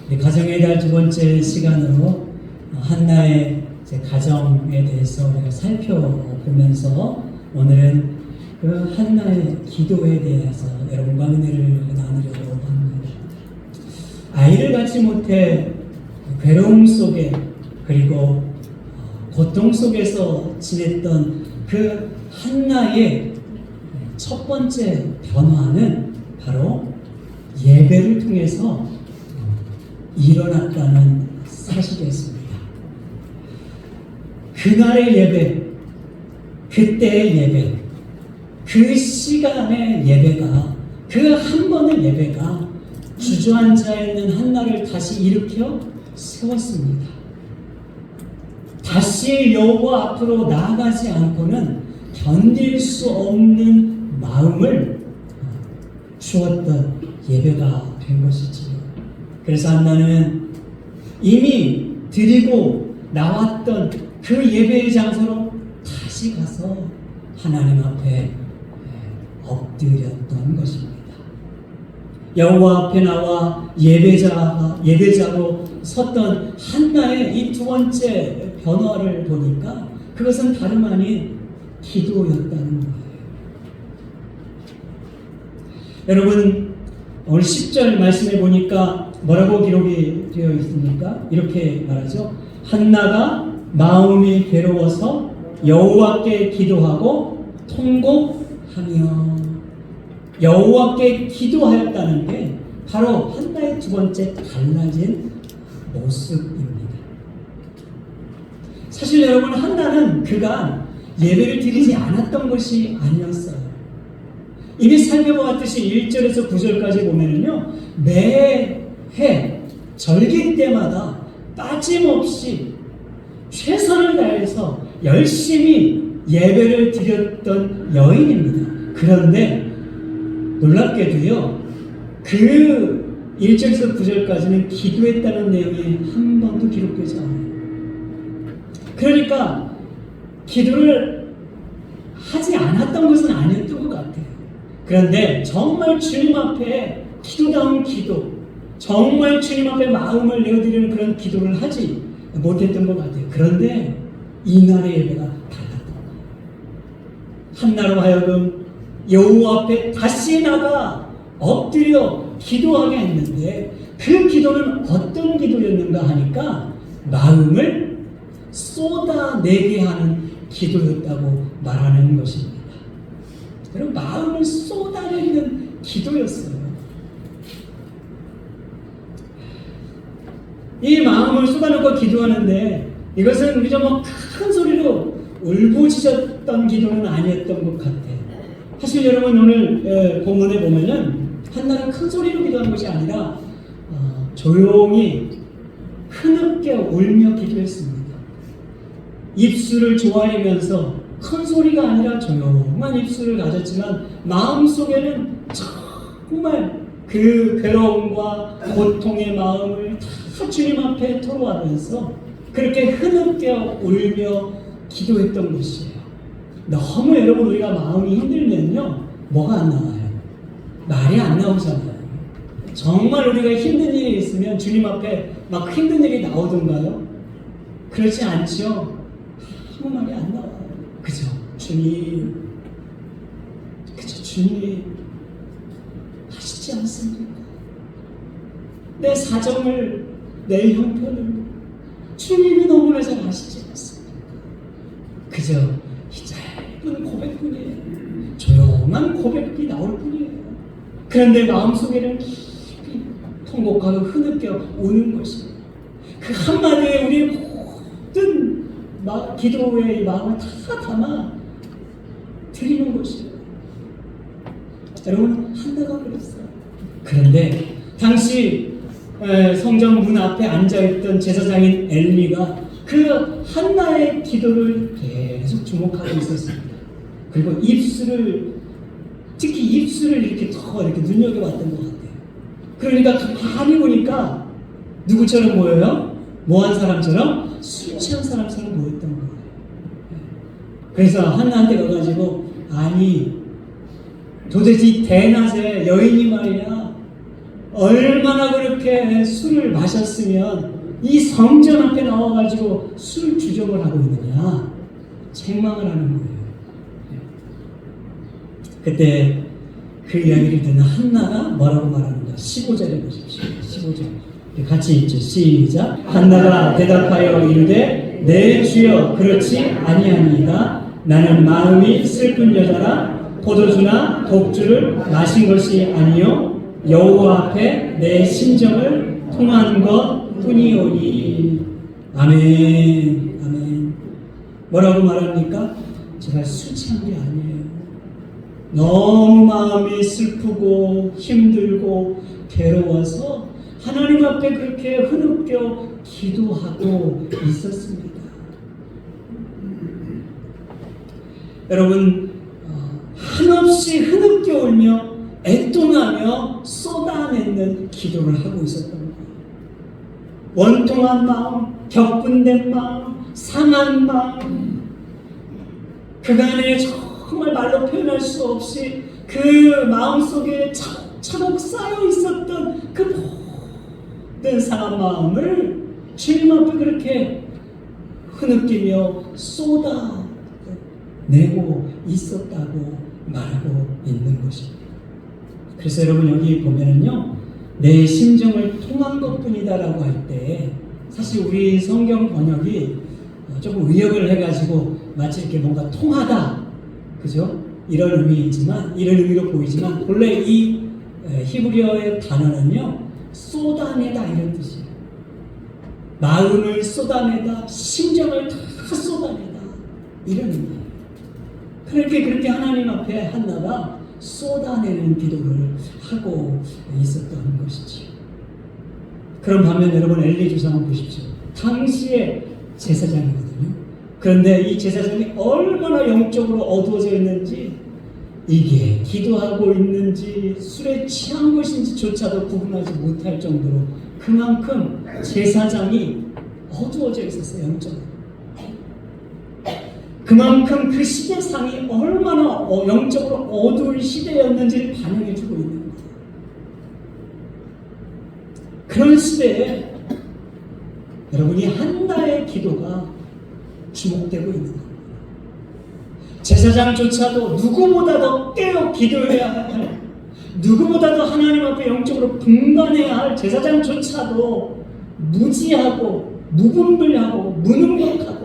우리 가정의 달 두 번째 시간으로 한나의 가정에 대해서 우리가 살펴보면서 오늘은 그 한나의 기도에 대해서 여러분과 은혜를 나누려고 합니다. 아이를 갖지 못해 괴로움 속에 그리고 고통 속에서 지냈던 그 한나의 첫 번째 변화는 바로 예배를 통해서 일어났다는 사실이었습니다. 그날의 예배, 그때의 예배, 그 시간의 예배가, 그 한 번의 예배가 주저앉아 있는 한나를 다시 일으켜 세웠습니다. 다시 여호와 앞으로 나아가지 않고는 견딜 수 없는 마음을 주었던 예배가 된 것이지요. 그래서 한나는 이미 드리고 나왔던 그 예배의 장소로 다시 가서 하나님 앞에 엎드렸던 것입니다. 여호와 앞에 나와 예배자로 섰던 한나의 이 두 번째 변화를 보니까 그것은 다름 아닌 기도였다는 거예요. 여러분, 오늘 10절 말씀해 보니까 뭐라고 기록이 되어 있습니까? 이렇게 말하죠. 한나가 마음이 괴로워서 여호와께 기도하고 통곡하며. 여호와께 기도하였다는 게 바로 한나의 두 번째 달라진 모습입니다. 사실 여러분, 한나는 그간 예배를 드리지 않았던 것이 아니었어요. 이미 살펴보았듯이 1절에서 9절까지 보면은요, 매해 절기 때마다 빠짐없이 최선을 다해서 열심히 예배를 드렸던 여인입니다. 그런데 놀랍게도요, 그 1절에서 9절까지는 기도했다는 내용이 한 번도 기록되지 않아요. 그러니까 기도를 하지 않았던 것은 아니었던 것 같아요. 그런데 정말 주님 앞에 기도다운 기도, 정말 주님 앞에 마음을 내어드리는 그런 기도를 하지 못했던 것 같아요. 그런데 이날의 예배가 달랐던 거예요. 한나로 하여금 여호와 앞에 다시 나가 엎드려 기도하게 했는데, 그 기도는 어떤 기도였는가 하니까 마음을 쏟아내게 하는 기도였다고 말하는 것입니다. 여러분, 마음을 쏟아내는 기도였어요. 이 마음을 쏟아내고 기도하는데 이것은 우리가 큰 소리로 울부짖었던 기도는 아니었던 것 같아요. 사실 여러분, 오늘 본문에 보면은 한나는 큰 소리로 기도한 것이 아니라 조용히 흐느껴 울며 기도했습니다. 입술을 조아리면서 큰 소리가 아니라 조용한 입술을 가졌지만 마음속에는 정말 그 괴로움과 고통의 마음을 다 주님 앞에 토로하면서 그렇게 흐느껴 울며 기도했던 것이에요. 너무 여러분, 우리가 마음이 힘들면요, 뭐가 안 나와요? 말이 안 나오잖아요. 정말 우리가 힘든 일이 있으면 주님 앞에 막 힘든 일이 나오던가요? 그렇지 않죠? 아무 말이 안 나와요. 그죠? 주님, 그죠? 주님, 하시지 않습니까? 내 사정을, 내 형편을 주님이 너무나 잘 아시지 않습니까? 그저 이 짧은 고백뿐이에요. 조용한 고백이 나올 뿐이에요. 그런데 마음속에는 깊이 통곡하고 흐느껴 우는 것입니다. 그 한마디에 우리의 모든 기도의 마음을 다 담아 드리는 것이에요. 여러분, 한나가 그랬어요. 그런데 당시 성전 문 앞에 앉아있던 제사장인 엘리가 그 한나의 기도를 계속 주목하고 있었습니다. 그리고 특히 입술을 이렇게 더 이렇게 눈여겨봤던 것 같아요. 그러니까 가만히 보니까 누구처럼 보여요? 뭐한 사람처럼? 술 취한 사람처럼 보였던 거예요. 그래서 한나한테 가가지고, 아니 도대체 이 대낮에 여인이 말이야, 얼마나 그렇게 술을 마셨으면 이 성전 앞에 나와가지고 술 주정을 하고 있느냐, 책망을 하는 거예요. 그때 그 이야기를 듣는 한나가 뭐라고 말하는가? 15절에 보십시오. 15절 같이 읽죠. 시작. 한나가 대답하여 이르되 내 주여 그렇지 아니하니이다. 나는 마음이 슬픈 여자라 포도주나 독주를 마신 것이 아니요 여호와 앞에 내 심정을 통하는 것 뿐이오니. 아멘. 아멘. 뭐라고 말합니까? 제가 술 취한 게 아니에요. 너무 마음이 슬프고 힘들고 괴로워서 하나님 앞에 그렇게 흐느껴 기도하고 있었습니다. 여러분, 한없이 흐느껴 울며 애통하며 쏟아내는 기도를 하고 있었던 거예요. 원통한 마음, 격분된 마음, 상한 마음, 그간에 정말 말로 표현할 수 없이 그 마음속에 차곡차곡 쌓여 있었던 그 모든 상한 마음을 주님 앞에 그렇게 흐느끼며 쏟아내고 있었다고 말하고 있는 것입니다. 그래서 여러분 여기 보면은요, 내 심정을 통한 것뿐이다라고 할 때 사실 우리 성경 번역이 조금 의역을 해가지고 마치 이렇게 뭔가 통하다, 그죠? 이런 의미이지만, 이런 의미로 보이지만 본래 이 히브리어의 단어는요, 쏟아내다 이런 뜻이에요. 마음을 쏟아내다, 심정을 다 쏟아내다 이런 의미예요. 그렇게 하나님 앞에 한나가 쏟아내는 기도를 하고 있었던 것이죠. 그럼 반면 여러분 엘리 조상을 보십시오. 당시에 제사장이거든요. 그런데 이 제사장이 얼마나 영적으로 어두워져 있는지, 이게 기도하고 있는지 술에 취한 것인지조차도 구분하지 못할 정도로 그만큼 제사장이 어두워져 있었어요. 영적으로. 그만큼 그 시대상이 얼마나 영적으로 어두운 시대였는지를 반영해주고 있는 거예요. 그런 시대에 여러분이 한나의 기도가 주목되고 있는 겁니다. 제사장조차도 누구보다 더 깨어 기도해야 할, 누구보다 더 하나님 앞에 영적으로 분간해야 할 제사장조차도 무지하고 무분별하고 무능력하고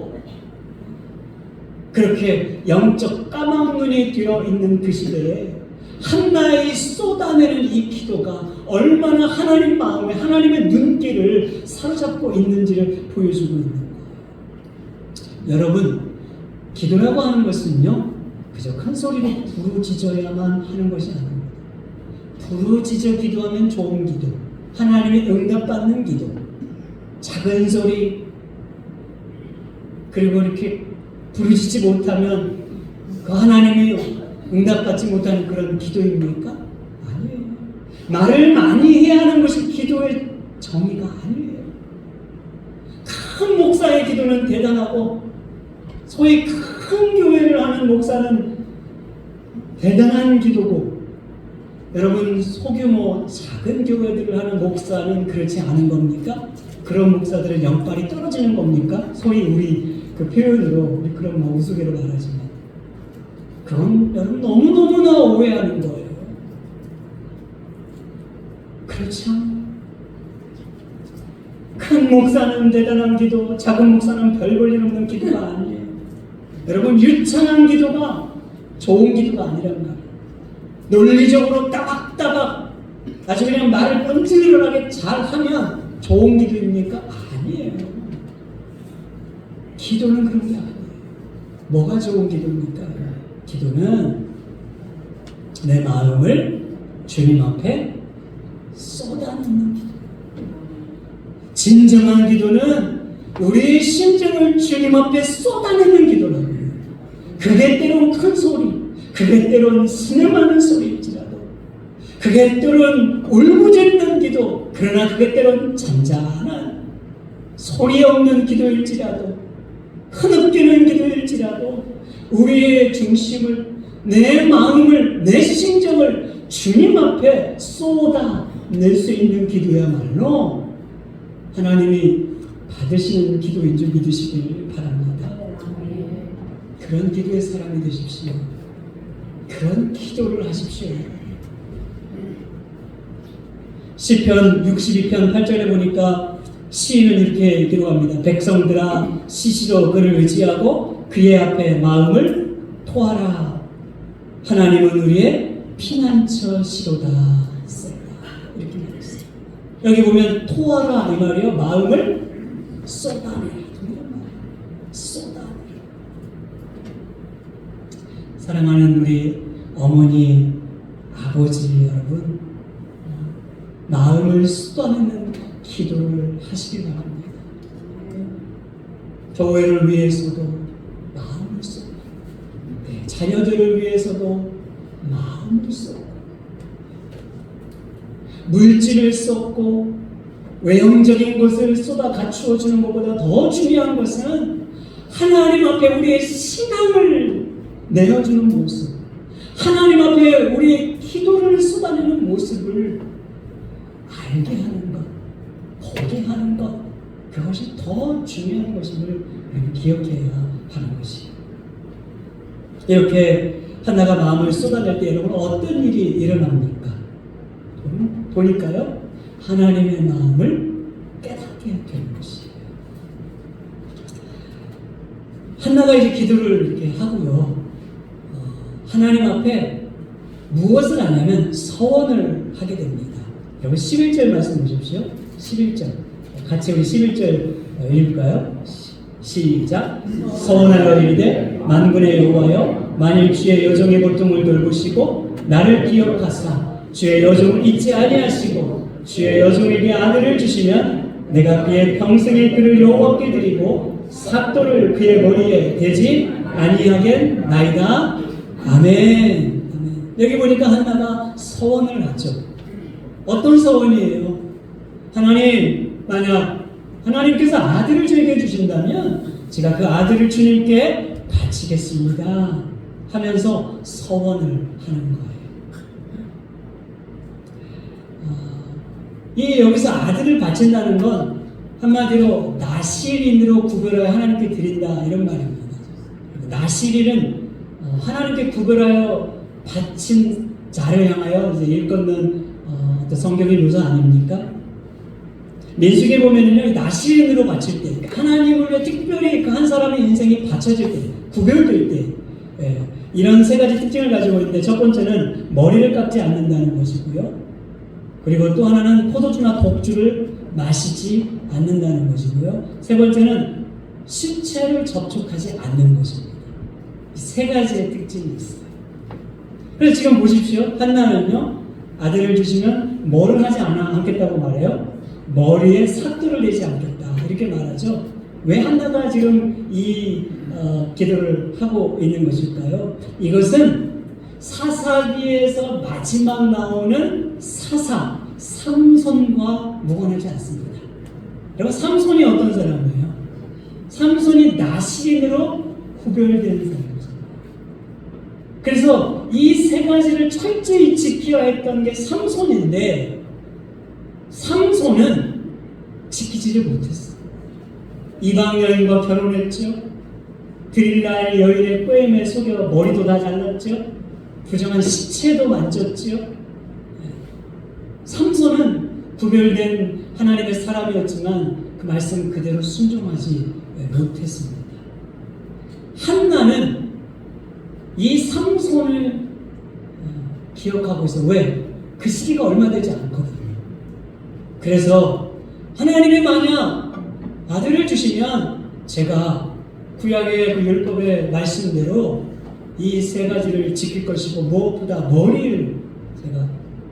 그렇게 영적 까막눈이 되어 있는 그 시대에 한나의 쏟아내는 이 기도가 얼마나 하나님 마음에 하나님의 눈길을 사로잡고 있는지를 보여주고 있는 거예요. 여러분, 기도라고 하는 것은요, 그저 큰 소리로 부르짖어야만 하는 것이 아닙니다. 부르짖어 기도하면 좋은 기도, 하나님의 응답받는 기도, 작은 소리, 그리고 이렇게 부르짖지 못하면 그 하나님이 응답받지 못하는 그런 기도입니까? 아니에요. 말을 많이 해야 하는 것이 기도의 정의가 아니에요. 큰 목사의 기도는 대단하고 소위 큰 교회를 하는 목사는 대단한 기도고, 여러분 소규모 작은 교회들을 하는 목사는 그렇지 않은 겁니까? 그런 목사들은 영빨이 떨어지는 겁니까? 소위 우리 그 표현으로 우리 그런 뭐 우스개로 말하지만 그건 여러분 너무너무나 오해하는 거예요. 그렇죠? 큰 목사는 대단한 기도, 작은 목사는 별 볼 일 없는 기도가 아니에요. 여러분, 유창한 기도가 좋은 기도가 아니란 말이에요. 논리적으로 따박따박 아주 그냥 말을 뻔질러하게 잘하면 좋은 기도입니까? 아니에요. 기도는 그런 게 아니에요. 뭐가 좋은 기도입니까? 기도는 내 마음을 주님 앞에 쏟아놓는 기도. 진정한 기도는 우리의 심정을 주님 앞에 쏟아내는 기도라고 해요. 그게 때론 큰 소리, 그게 때론 스nem하는 소리일지라도, 그게 때론 울부짖는 기도, 그러나 그게 때론 잔잔한 소리 없는 기도일지라도, 흐느끼는 기도일지라도 우리의 중심을, 내 마음을, 내 심정을 주님 앞에 쏟아내는 낼 수 있는 기도야말로 하나님이 받으시는 기도인 줄 믿으시길 바랍니다. 그런 기도의 사람이 되십시오. 그런 기도를 하십시오. 시편 62편 8절에 보니까 시인은 이렇게 기록합니다. 백성들아 시시로 그를 의지하고 그의 앞에 마음을 토하라. 하나님은 우리의 피난처시로다. 이렇게 말했어요. 여기 보면 토하라 이 말이요. 마음을 쏟아내. 쏟아내. 사랑하는 우리 어머니, 아버지 여러분, 마음을 쏟아내는 기도를 하시기 바랍니다. 교회를 위해서도 마음을 쏟고, 자녀들을 위해서도 마음을 쏟고, 물질을 쏟고 외형적인 것을 쏟아 갖추어 주는 것보다 더 중요한 것은 하나님 앞에 우리의 신앙을 내어주는 모습, 하나님 앞에 우리의 기도를 쏟아내는 모습을 알게 하는 것, 보게 하는 것, 그것이 더 중요한 것임을 기억해야 하는 것이에요. 이렇게 한나가 마음을 쏟아낼 때 여러분 어떤 일이 일어납니까? 보니까요, 하나님의 마음을 깨닫게 되는 것이에요. 한나가 이제 기도를 이렇게 하고요, 하나님 앞에 무엇을 하냐면 서원을 하게 됩니다. 여러분 11절 말씀 보십시오. 11절 같이 우리 11절 읽을까요? 시작. 서원하여 이르되 만군의 여호와여 만일 주의 여종의 고통을 돌보시고 나를 기억하사 주의 여종을 잊지 아니하시고 주의 여종에게 아들을 주시면 내가 그의 평생의 그를 여호와께 드리고 삭도를 그의 머리에 대지 아니하겠나이다. 아멘. 여기 보니까 한나가 서원을 하죠. 어떤 서원이에요? 하나님, 만약 하나님께서 아들을 저에게 주신다면 제가 그 아들을 주님께 바치겠습니다 하면서 서원을 하는 거예요. 이 여기서 아들을 바친다는 건 한마디로 나실인으로 구별하여 하나님께 드린다 이런 말입니다. 나실인은 하나님께 구별하여 바친 자를 향하여 이제 일컫는 성경의 묘사 아닙니까? 민수기에 보면은요, 나실인으로 바칠 때, 하나님을 위해 특별히 그 한 사람의 인생이 바쳐질 때, 구별될 때, 이런 세 가지 특징을 가지고 있는데, 첫 번째는 머리를 깎지 않는다는 것이고요. 그리고 또 하나는 포도주나 독주를 마시지 않는다는 것이고요. 세 번째는 신체를 접촉하지 않는 것입니다. 이 세 가지의 특징이 있어요. 그래서 지금 보십시오. 한나는요, 아들을 주시면 뭐를 하지 않겠다고 말해요? 머리에 삭도를 내지 않겠다 이렇게 말하죠. 왜 한나가 지금 이 기도를 하고 있는 것일까요? 이것은 사사기에서 마지막 나오는 사사 삼손과 무관하지 않습니다. 여러분 삼손이 어떤 사람이에요? 삼손이 나실인으로 구별된 사람입니다. 그래서 이 세 가지를 철저히 지켜야 했던 게 삼손인데 삼손은 지키지를 못했어요. 이방 여인과 결혼했죠. 드릴라의 여인의 꾀임에 속여 머리도 다 잘랐죠. 부정한 시체도 만졌죠. 삼손은 구별된 하나님의 사람이었지만 그 말씀 그대로 순종하지 못했습니다. 한나는 이 삼손을 기억하고 있어. 왜? 그 시기가 얼마 되지 않거든요. 그래서 하나님이 만약 아들을 주시면 제가 구약의 그 율법의 말씀대로 이 세 가지를 지킬 것이고 무엇보다 머리를 제가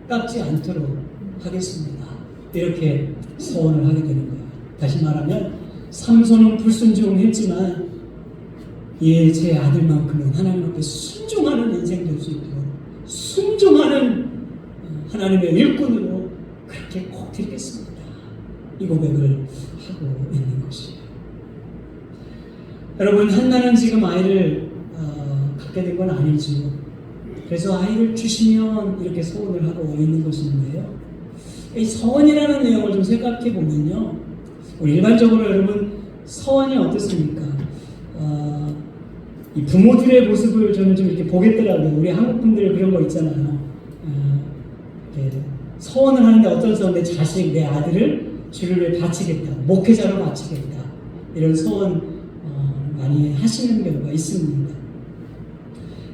깎지 않도록 하겠습니다. 이렇게 서원을 하게 되는 거예요. 다시 말하면 삼손은 불순종했지만 제 아들만큼은 하나님 앞에 순종하는 인생 될 수 있도록 순종하는 하나님의 일꾼으로 그렇게 꼭 드리겠습니다. 이 고백을 하고 있는 것이에요. 여러분, 한나는 지금 아이를 갖게 된 건 아니지요. 그래서 아이를 주시면 이렇게 소원을 하고 있는 것인데요. 이 서원이라는 내용을 좀 생각해 보면요, 우리 일반적으로 여러분 서원이 어떻습니까? 이 부모들의 모습을 저는 좀 이렇게 보겠더라고요. 우리 한국 분들 그런 거 있잖아요. 서원을 하는데 어떤 서원, 내 자식, 내 아들을 주를 위해 바치겠다, 목회자로 바치겠다, 이런 서원 많이 하시는 경우가 있습니다.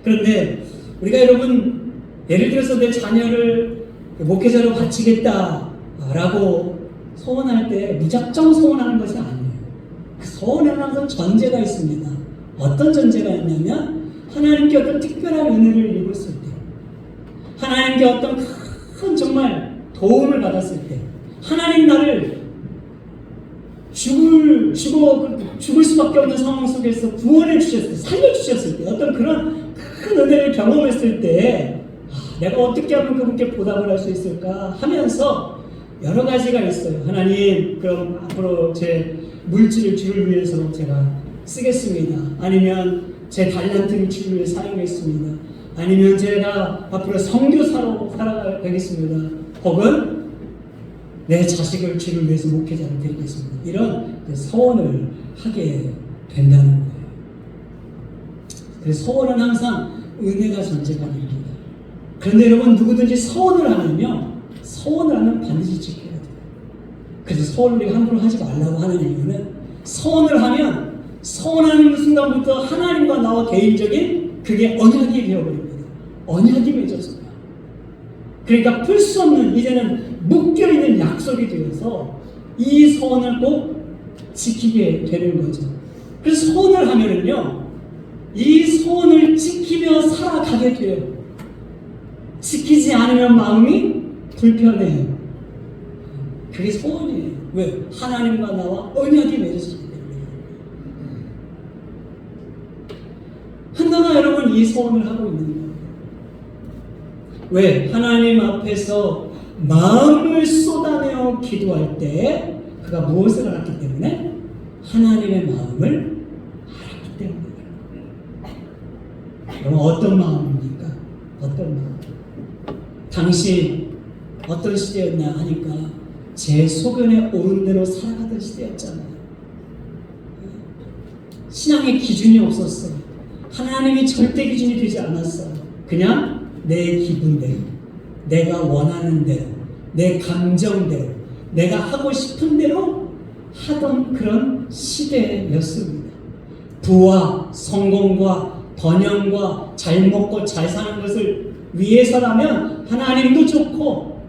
그런데 우리가 여러분 예를 들어서 내 자녀를 목회자로 바치겠다라고 소원할 때 무작정 소원하는 것이 아니에요. 그 소원에는 항상 전제가 있습니다. 어떤 전제가 있냐면 하나님께 어떤 특별한 은혜를 입었을 때, 하나님께 어떤 큰 정말 도움을 받았을 때, 하나님 나를 죽을 수밖에 없는 상황 속에서 구원해 주셨을 때, 살려주셨을 때, 어떤 그런 큰 은혜를 경험했을 때, 내가 어떻게 하면 그분께 보답을 할 수 있을까 하면서 여러 가지가 있어요. 하나님, 그럼 앞으로 제 물질을 주를 위해서 제가 쓰겠습니다. 아니면 제 달란트를 주를 위해 사용했습니다. 아니면 제가 앞으로 선교사로 살아가겠습니다. 혹은 내 자식을 주를 위해서 목회자로 드리겠습니다. 이런 서원을 하게 된다는 거예요. 그래서 서원은 항상 은혜가 전제가 됩니다. 그런데 여러분, 누구든지 서원을 하면요, 서원을 하면 반드시 지켜야 돼요. 그래서 서원을 우리가 함부로 하지 말라고 하는 이유는, 서원을 하면 서원하는 순간부터 하나님과 나와 개인적인 그게 언약이 되어버립니다. 언약이 맺어져요. 그러니까 풀 수 없는, 이제는 묶여있는 약속이 되어서 이 서원을 꼭 지키게 되는 거죠. 그래서 서원을 하면은요, 이 서원을 지키며 살아가게 돼요. 지키지 않으면 마음이 불편해요. 그게 소원이에요. 왜? 하나님과 나와 언약이 맺어지기 때문에. 한나가 여러분 이 소원을 하고 있는 거예요. 왜? 하나님 앞에서 마음을 쏟아내어 기도할 때 그가 무엇을 알았기 때문에? 하나님의 마음을 알았기 때문에. 그럼 어떤 마음입니까? 어떤 마음? 당시 어떤 시대였나 하니까 제 소견에 옳은 대로 살아가던 시대였잖아요. 신앙의 기준이 없었어요. 하나님이 절대 기준이 되지 않았어요. 그냥 내 기분대로, 내가 원하는 대로, 내 감정대로, 내가 하고 싶은 대로 하던 그런 시대였습니다. 부와 성공과 번영과 잘 먹고 잘 사는 것을 위해서라면 하나님도 좋고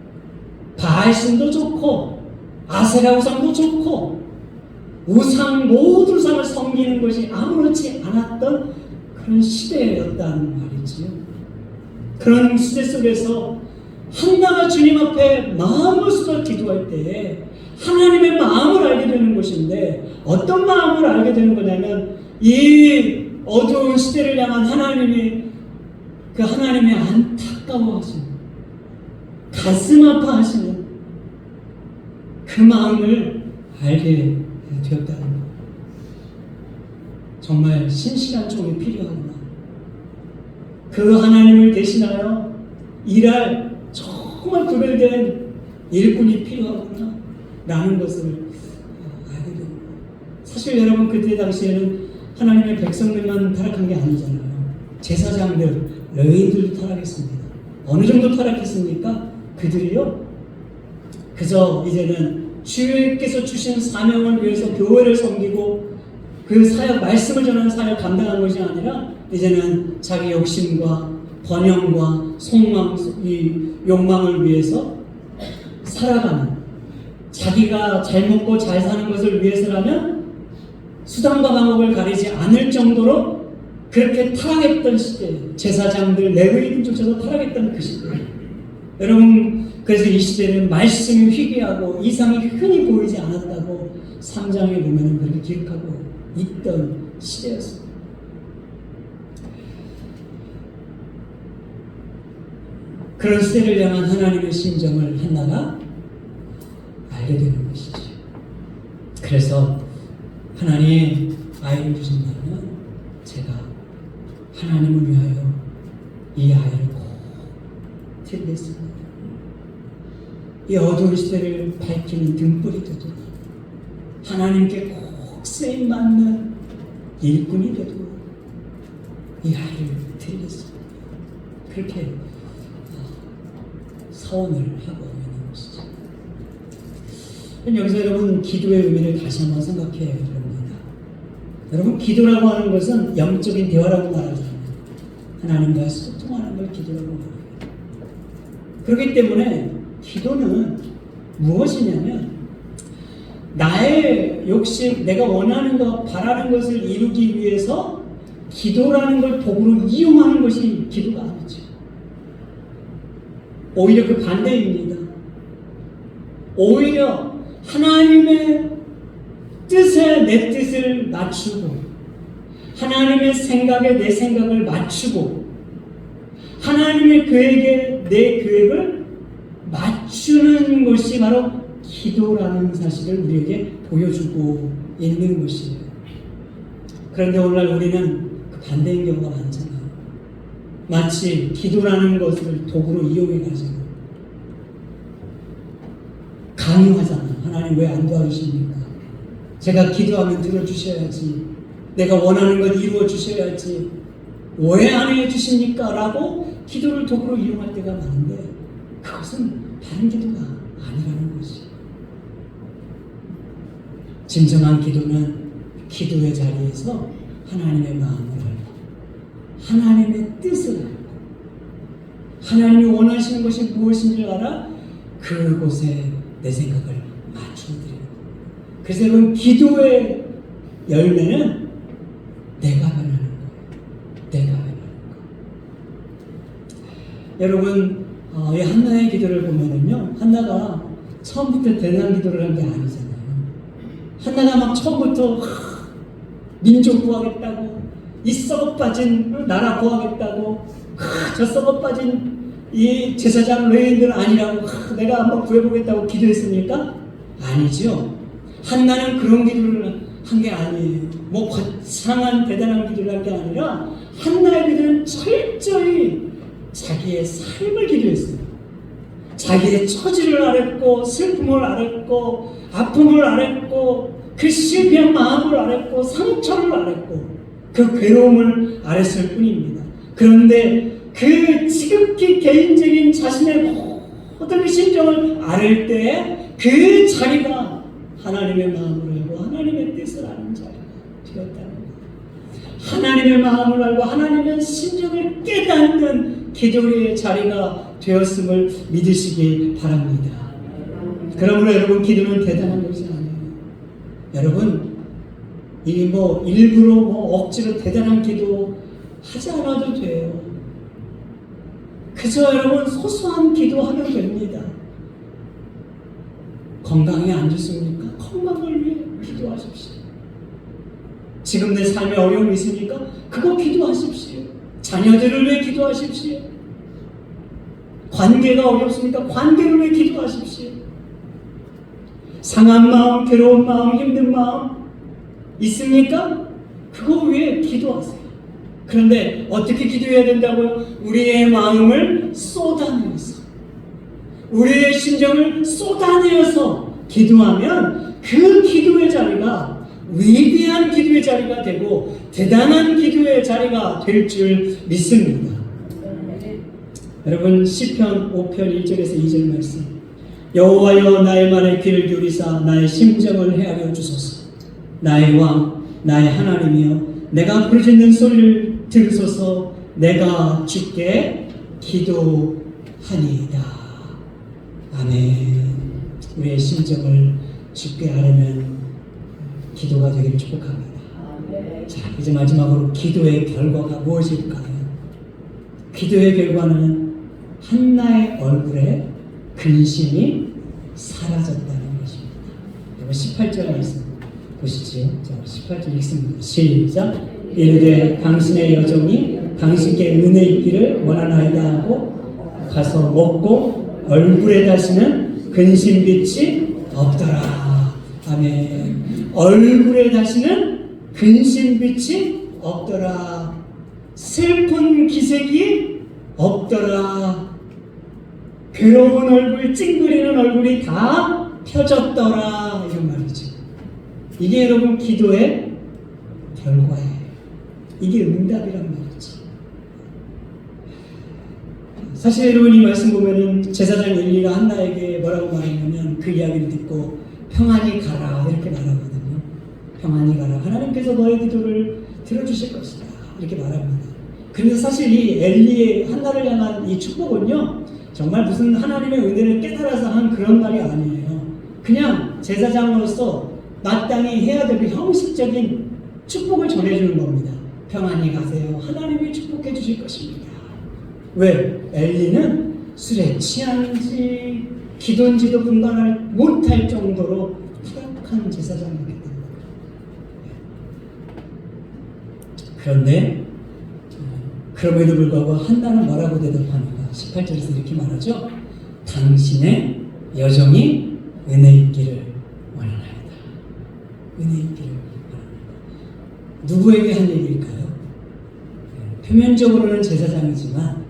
바알신도 좋고 아세라 우상도 좋고 모든 우상을 섬기는 것이 아무렇지 않았던 그런 시대였다는 말이지요. 그런 시대 속에서 한나가 주님 앞에 마음을 쏟아 기도할 때 하나님의 마음을 알게 되는 것인데, 어떤 마음을 알게 되는 거냐면 이 어두운 시대를 향한 하나님의 그 하나님의 안타까워하시는, 가슴 아파하시는 그 마음을 알게 되었다는 것. 정말 신실한 종이 필요하구나. 그 하나님을 대신하여 일할 정말 구별된 일꾼이 필요하구나 라는 것을 알게 됩니다. 사실 여러분, 그때 당시에는 하나님의 백성들만 타락한 게 아니잖아요. 제사장들, 레위인들도 타락했습니다. 어느 정도 타락했습니까? 그들이요, 그저 이제는 주님께서 주신 사명을 위해서 교회를 섬기고 그 사역, 말씀을 전하는 사역을 감당한 것이 아니라 이제는 자기 욕심과 번영과 속망, 이 욕망을 위해서 살아가는, 자기가 잘 먹고 잘 사는 것을 위해서라면 수단과 방법을 가리지 않을 정도로 그렇게 타락했던 시대, 제사장들, 레위인들조차도 타락했던 그 시대. 여러분, 그래서 이 시대는 말씀이 희귀하고 이상이 흔히 보이지 않았다고 3장에 보면 그렇게 기록하고 있던 시대였습니다. 그런 시대를 향한 하나님의 심정을 한나가 알게 되는 것이죠. 그래서 하나님, 아이를 주신다면 제가 하나님을 위하여 이 아이를 꼭 드리겠습니다. 이 어두운 시대를 밝히는 등불이 되도록 하나님께 꼭 쓰임 받는 일꾼이 되도록 이 아이를 드리겠습니다. 그렇게 서원을 하고 있는 것이죠. 여기서 여러분 기도의 의미를 다시 한번 생각해야 됩니다. 여러분 기도라고 하는 것은 영적인 대화라고 말하잖아요. 하나님과 소통하는 걸 기도라고 말합니다. 그렇기 때문에 기도는 무엇이냐면 나의 욕심, 내가 원하는 것, 바라는 것을 이루기 위해서 기도라는 걸 도구로 이용하는 것이 기도가 아니죠. 오히려 그 반대입니다. 오히려 하나님의 뜻에 내 뜻을 맞추고 하나님의 생각에 내 생각을 맞추고 하나님의 계획에 내 계획을 맞추는 것이 바로 기도라는 사실을 우리에게 보여주고 있는 것이에요. 그런데 오늘날 우리는 그 반대인 경우가 많잖아요. 마치 기도라는 것을 도구로 이용해가지고 강요하잖아요. 하나님 왜 안 도와주십니까? 제가 기도하면 들어주셔야지. 내가 원하는 걸 이루어 주셔야지. 왜 안 해주십니까? 라고 기도를 도구로 이용할 때가 많은데 그것은 바른 기도가 아니라는 것이에요. 진정한 기도는 기도의 자리에서 하나님의 마음을 알고 하나님의 뜻을 알고 하나님이 원하시는 것이 무엇인지를 알아 그곳에 내 생각을 맞춰드리는 거예요. 그래서 여러분 기도의 열매는 내가 변하는 거예요. 내가 변하는 거예요. 여러분 이 한나의 기도를 보면은요, 한나가 처음부터 대단한 기도를 한 게 아니잖아요. 한나가 막 처음부터 민족 구하겠다고, 이 썩어빠진 나라 구하겠다고, 저 썩어빠진 이 제사장 레위인들 아니라고 내가 한번 구해보겠다고 기도했습니까? 아니죠. 한나는 그런 기도를 한 게 아니에요. 뭐 거창한 대단한 기도를 한 게 아니라 한나의 기도는 철저히 자기의 삶을 기도했어요. 자기의 처지를 알았고 슬픔을 알았고 아픔을 알았고 그 실패한 마음을 알았고 상처를 알았고 그 괴로움을 알았을 뿐입니다. 그런데 그 지극히 개인적인 자신의 모든 심정을 알을 때 그 자리가 하나님의 마음을 알고 하나님의 뜻을 아는 자리가 되었다는 거예요. 하나님의 마음을 알고 하나님의 심정을 깨닫는 기도의 자리가 되었음을 믿으시기 바랍니다. 그러므로 여러분 기도는 대단한 것이 아니에요. 여러분 이 일부러 억지로 대단한 기도 하지 않아도 돼요. 그저 여러분 소소한 기도하면 됩니다. 건강이 안 좋습니까? 건강을 위해 기도하십시오. 지금 내 삶에 어려움이 있습니까? 그거 기도하십시오. 자녀들을 위해 기도하십시오. 관계가 어렵습니까? 관계를 위해 기도하십시오. 상한 마음, 괴로운 마음, 힘든 마음 있습니까? 그거 위해 기도하세요. 그런데 어떻게 기도해야 된다고요? 우리의 마음을 쏟아내어서 우리의 심정을 쏟아내어서 기도하면 그 기도의 자리가 위대한 기도의 자리가 되고 대단한 기도의 자리가 될 줄 믿습니다. 여러분 시편 5편 1절에서 2절 말씀 여호와여 나의 말에 귀를 기울이사 나의 심정을 헤아려 주소서. 나의 왕 나의 하나님이여 내가 부르짖는 소리를 들으소서. 내가 주께 기도하니이다. 아멘. 우리의 심정을 주께 아뢰는 기도가 되기를 축복합니다. 자, 이제 마지막으로 기도의 결과가 무엇일까요? 기도의 결과는 한나의 얼굴에 근심이 사라졌다는 것입니다. 여러분 18절 말씀 보시지요. 자, 18절 읽습니다. 시작. 이르되 당신의 여종이 당신께 은혜 있기를 원하나이다 하고 가서 먹고 얼굴에 다시는 근심빛이 없더라. 아멘. 얼굴에 다시는 근심빛이 없더라. 슬픈 기색이 없더라. 괴로운 얼굴, 찡그리는 얼굴이 다 펴졌더라 이런 말이죠. 이게 여러분 기도의 결과예요. 이게 응답이란 말이죠. 사실 여러분 이 말씀 보면은 제사장 엘리가 한나에게 뭐라고 말했냐면 그 이야기를 듣고 평안히 가라 이렇게 말하거든요. 평안히 가라. 하나님께서 너의 기도를 들어주실 것이다 이렇게 말합니다. 그런데 사실 이 엘리의 한나를 향한 이 축복은요 정말 무슨 하나님의 은혜를 깨달아서 한 그런 말이 아니에요. 그냥 제사장으로서 마땅히 해야 될 그 형식적인 축복을 전해주는 겁니다. 평안히 가세요. 하나님이 축복해 주실 것입니다. 왜? 엘리는 술에 취한지 기도인지도 분간을 못할 정도로 타락한 제사장이기 때문에. 그런데 그럼에도 불구하고 한나는 뭐라고 대답하는가? 18절에서 이렇게 말하죠. 당신의 여정이 은혜 있기를 원하나이다. 은혜 있기를 원합니다. 누구에게 한 얘기일까요? 표면적으로는 제사장이지만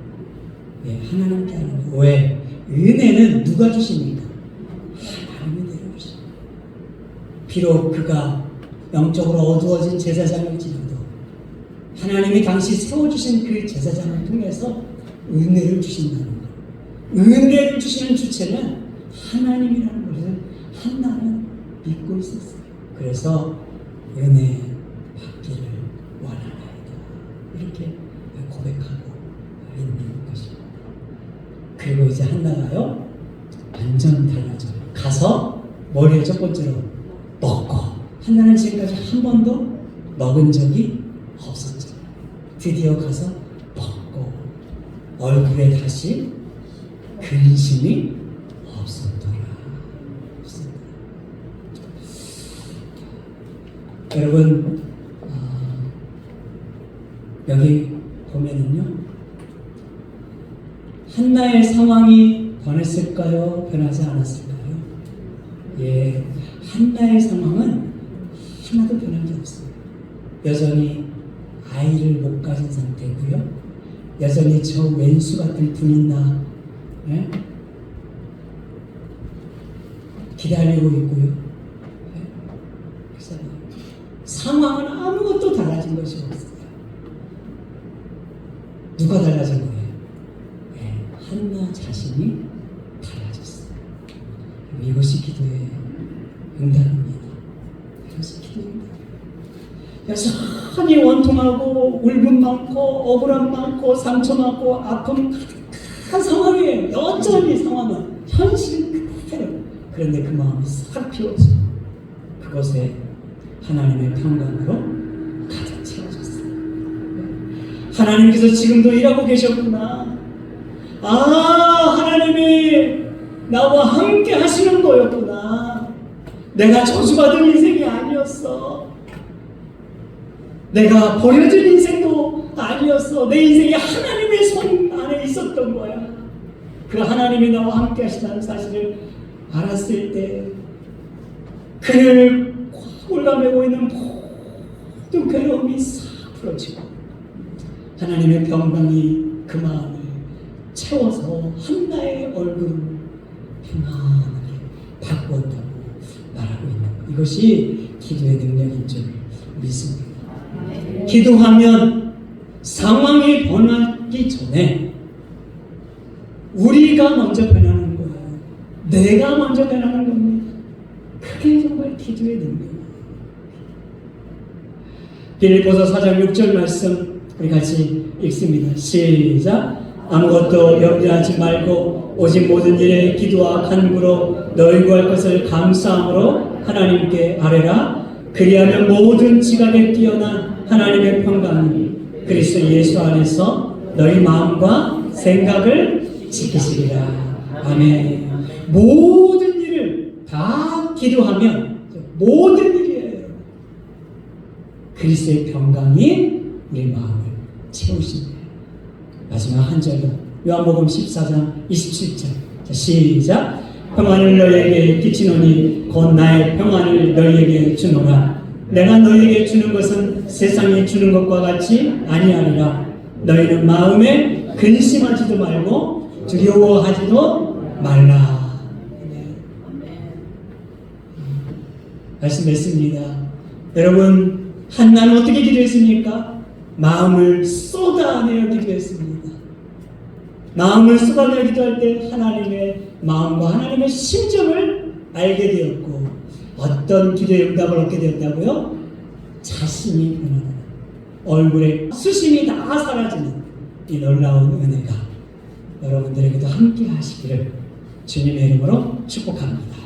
하나님께 하는 거예요. 왜? 은혜는 누가 주십니까? 하나님이 내려주십니다. 비록 그가 영적으로 어두워진 제사장일지라도 하나님이 당시 세워주신 그 제사장을 통해서 은혜를 주신다는 거예요. 은혜를 주시는 주체는 하나님이라는 것을 한나는 믿고 있었어요. 그래서 은혜 받기를 원하나이다. 이렇게 고백하고 있는 것입니다. 그리고 이제 한나가요 완전 달라져요. 가서 뭘 해요? 첫 번째로 먹고. 한나는 지금까지 한 번도 먹은 적이 없었잖아요. 드디어 가서 먹고 얼굴에 다시 근심이 없었더라. 여러분 여기 보면은요 한나의 상황이 변했을까요? 변하지 않았을까요? 예, 한나의 상황은 하나도 변한 게 없어요. 여전히 아이를 못 가진 상태고요. 여전히 저 왼수 같은 분이나 기다리고 있고요. 그래서 상황은 아무것도 달라진 것이 없어요. 누가 달라진 거예요? 한나 자신이 달라졌어요. 이것이 기도의 응답입니다. 이것이 기도의 응답입니다. 여전히 원통하고 울분 많고 억울함 많고 상처 많고 아픔 가득한 상황이에요. 여전히 상황은 현실 그대로. 그런데 그 마음이 싹 비워지고 그것에 하나님의 평강으로 가득 채워졌어요. 하나님께서 지금도 일하고 계셨구나. 하나님이 나와 함께 하시는 거였구나. 내가 저주받은 인생이 아니었어. 내가 버려진 인생도 아니었어. 내 인생이 하나님의 손 안에 있었던 거야. 그 하나님이 나와 함께 하시다는 사실을 알았을 때 그를 올라매고 있는 모든 괴로움이 싹 풀어지고 하나님의 평강이 그 마음을 채워서 한나의 얼굴을 평안하게 바꾸었다고 말하고 있는 것. 이것이 기도의 능력인 줄 믿습니다. 기도하면 상황이 변하기 전에 우리가 먼저 변하는 거예요. 내가 먼저 변하는 겁니다. 그게 정말 기도의 능력이에요. 빌립보서 4장 6절 말씀 우리 같이 읽습니다. 시작. 아무것도 염려하지 말고 오직 모든 일에 기도와 간구로 너희 구할 것을 감사함으로 하나님께 아뢰라. 그리하면 모든 지각에 뛰어난 하나님의 평강이 그리스도 예수 안에서 너희 마음과 생각을 지키시리라. 아멘. 모든 일을 다 기도하면 모든 일이에요. 그리스도의 평강이 우리 마음을 채우십니다. 마지막 한 절로 요한복음 14장 27절 시작. 평안을 너희에게 끼치노니 곧 나의 평안을 너희에게 주노라. 내가 너희에게 주는 것은 세상이 주는 것과 같이 아니하리라. 너희는 마음에 근심하지도 말고 두려워하지도 말라. 말씀 맺습니다. 여러분, 한나는 어떻게 기도했습니까? 마음을 쏟아내어 기도했습니다. 마음을 쏟아내어 기도할 때 하나님의 마음과 하나님의 심정을 알게 되었고, 어떤 기도의 응답을 얻게 되었다고요? 자신이 변하는, 얼굴에 수심이 다 사라지는 이 놀라운 은혜가 여러분들에게도 함께 하시기를 주님의 이름으로 축복합니다.